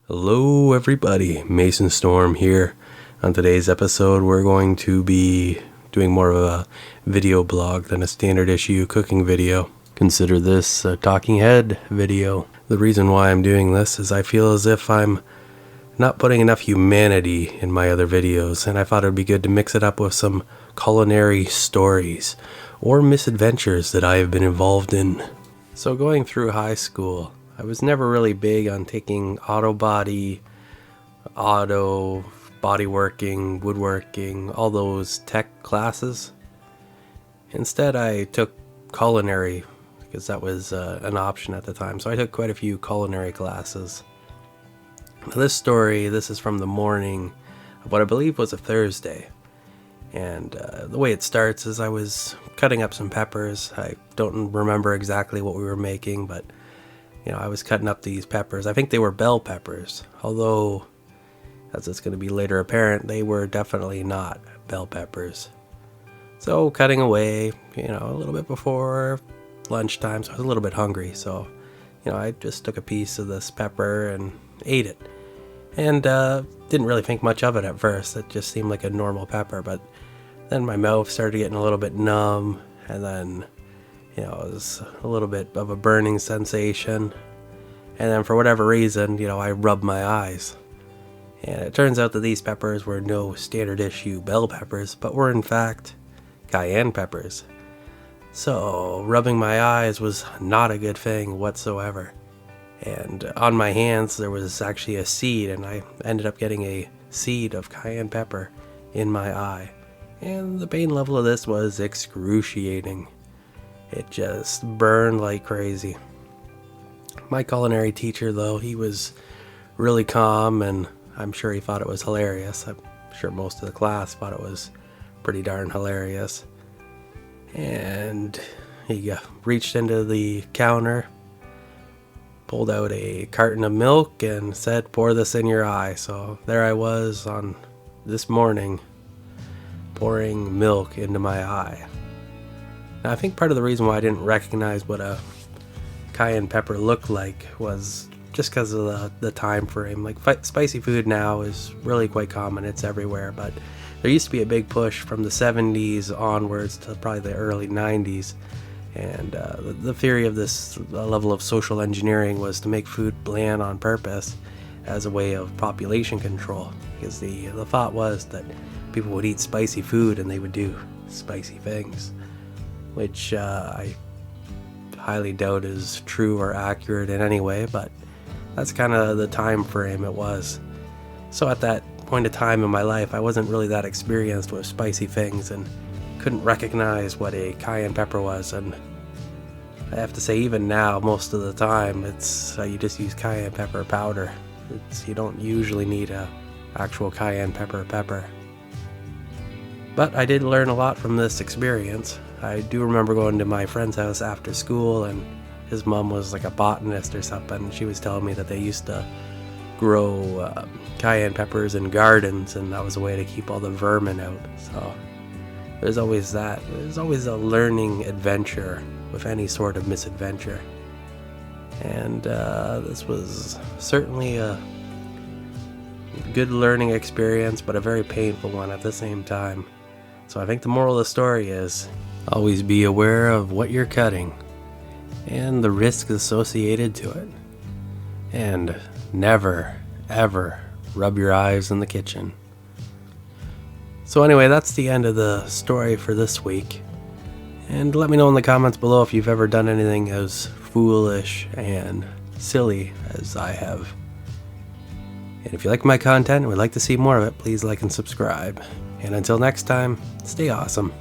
Hello everybody, Mason Storm here. On today's episode we're going to be doing more of a video blog than a standard issue cooking video. Consider this a talking head video. The reason why I'm doing this is I feel as if I'm not putting enough humanity in my other videos, and I thought it would be good to mix it up with some culinary stories or misadventures that I have been involved in. So going through high school, I was never really big on taking bodyworking, woodworking, all those tech classes. Instead, I took culinary because that was an option at the time. So I took quite a few culinary classes. Now this is from the morning of what I believe was a Thursday. And the way it starts is I was cutting up some peppers. I don't remember exactly what we were making, but I was cutting up these peppers. I think they were bell peppers, although, as it's going to be later apparent, they were definitely not bell peppers. So cutting away, a little bit before lunchtime, so I was a little bit hungry. So, I just took a piece of this pepper and ate it. And didn't really think much of it at first. It just seemed like a normal pepper, but then my mouth started getting a little bit numb, and then it was a little bit of a burning sensation. And then for whatever reason, I rubbed my eyes. And it turns out that these peppers were no standard issue bell peppers, but were in fact cayenne peppers. So rubbing my eyes was not a good thing whatsoever. And on my hands there was actually a seed, and I ended up getting a seed of cayenne pepper in my eye. And the pain level of this was excruciating. It just burned like crazy. My culinary teacher, though, he was really calm, and I'm sure he thought it was hilarious. I'm sure most of the class thought it was pretty darn hilarious. And he reached into the counter, pulled out a carton of milk, and said, "Pour this in your eye." So there I was on this morning, pouring milk into my eye. Now, I think part of the reason why I didn't recognize what a cayenne pepper looked like was just because of the time frame. Like, spicy food now is really quite common. It's everywhere, but there used to be a big push from the 70s onwards to probably the early 90s. And the theory of this level of social engineering was to make food bland on purpose as a way of population control. Because the thought was that people would eat spicy food and they would do spicy things, which I highly doubt is true or accurate in any way, but that's kind of the time frame it was. So at that point of time in my life, I wasn't really that experienced with spicy things and couldn't recognize what a cayenne pepper was. And I have to say, even now, most of the time, it's you just use cayenne pepper powder. You don't usually need a actual cayenne pepper. But I did learn a lot from this experience. I do remember going to my friend's house after school, and his mom was like a botanist or something, and she was telling me that they used to grow cayenne peppers in gardens, and that was a way to keep all the vermin out. So there's always that. There's always a learning adventure with any sort of misadventure. And this was certainly a good learning experience, but a very painful one at the same time. So I think the moral of the story is always be aware of what you're cutting and the risks associated to it. And never, ever rub your eyes in the kitchen. So anyway, that's the end of the story for this week. And let me know in the comments below if you've ever done anything as foolish and silly as I have. And if you like my content and would like to see more of it, please like and subscribe. And until next time, stay awesome.